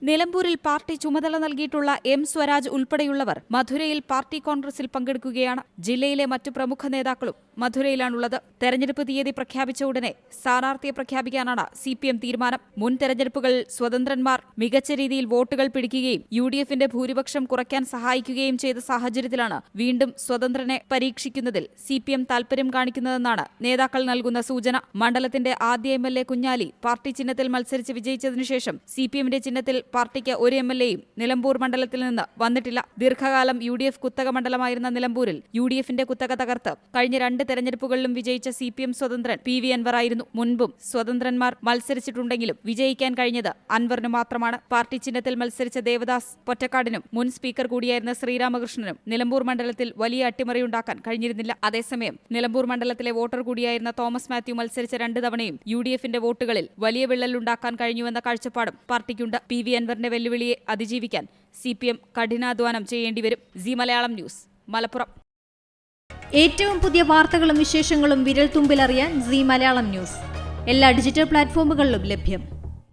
നിലമ്പൂരിൽ പാർട്ടി ചുമതല നൽകിയിട്ടുള്ള എം സ്വരാജ് ഉൾപ്പെടെയുള്ളവർ മധുരയിൽ പാർട്ടി കോൺഗ്രസിൽ പങ്കെടുക്കുകയാണ്. ജില്ലയിലെ മറ്റു പ്രമുഖ നേതാക്കളും മധുരയിലാണുള്ളത്. തെരഞ്ഞെടുപ്പ് തീയതി പ്രഖ്യാപിച്ച ഉടനെ സ്ഥാനാർത്ഥിയെ പ്രഖ്യാപിക്കാനാണ് CPM തീരുമാനം. മുൻ തെരഞ്ഞെടുപ്പുകളിൽ സ്വതന്ത്രന്മാർ മികച്ച രീതിയിൽ വോട്ടുകൾ പിടിക്കുകയും UDFന്റെ ഭൂരിപക്ഷം കുറയ്ക്കാൻ സഹായിക്കുകയും ചെയ്ത സാഹചര്യത്തിലാണ് വീണ്ടും സ്വതന്ത്രനെ പരീക്ഷിക്കുന്നതിൽ CPM താൽപര്യം കാണിക്കുന്നതെന്നാണ് നേതാക്കൾ നൽകുന്ന സൂചന. മണ്ഡലത്തിന്റെ ആദ്യ MLA കുഞ്ഞാലി പാർട്ടി ചിഹ്നത്തിൽ മത്സരിച്ച് വിജയിച്ചതിനുശേഷം CPMന്റെ ചിഹ്നത്തിൽ പാർട്ടിക്ക് ഒരു MLAയും നിലമ്പൂർ മണ്ഡലത്തിൽ നിന്ന് വന്നിട്ടില്ല. ദീർഘകാലം UDF കുത്തക മണ്ഡലമായിരുന്ന നിലമ്പൂരിൽ UDFന്റെ കുത്തക തകർത്ത് കഴിഞ്ഞ 2 തെരഞ്ഞെടുപ്പുകളിലും വിജയിച്ച CPM സ്വതന്ത്രൻ PV അൻവർ ആയിരുന്നു. മുൻപും സ്വതന്ത്രന്മാർ മത്സരിച്ചിട്ടുണ്ടെങ്കിലും വിജയിക്കാൻ കഴിഞ്ഞത് അൻവറിന് മാത്രമാണ്. പാർട്ടി ചിഹ്നത്തിൽ മത്സരിച്ച ദേവദാസ് പൊറ്റക്കാടിനും മുൻ സ്പീക്കർ കൂടിയായിരുന്ന ശ്രീരാമകൃഷ്ണനും നിലമ്പൂർ മണ്ഡലത്തിൽ വലിയ അട്ടിമറിയുണ്ടാക്കാൻ കഴിഞ്ഞിരുന്നില്ല. അതേസമയം നിലമ്പൂർ മണ്ഡലത്തിലെ വോട്ടർ കൂടിയായിരുന്ന തോമസ് മാത്യു മത്സരിച്ച 2 തവണയും UDFന്റെ വോട്ടുകളിൽ വലിയ വിള്ളലുണ്ടാക്കാൻ കഴിഞ്ഞുവെന്ന കാഴ്ചപ്പാടും പാർട്ടിക്കുണ്ട്. PV അൻവറിന്റെ വെല്ലുവിളിയെ അതിജീവിക്കാൻ CPM കഠിനാധ്വാനം ചെയ്യേണ്ടിവരും. C Malayalam news, Malappuram. ഏറ്റവും പുതിയ വാർത്തകളും വിശേഷങ്ങളും വിരൽത്തുമ്പിലറിയാൻ സി മലയാളം ന്യൂസ് എല്ലാ ഡിജിറ്റൽ പ്ലാറ്റ്ഫോമുകളിലും ലഭ്യം.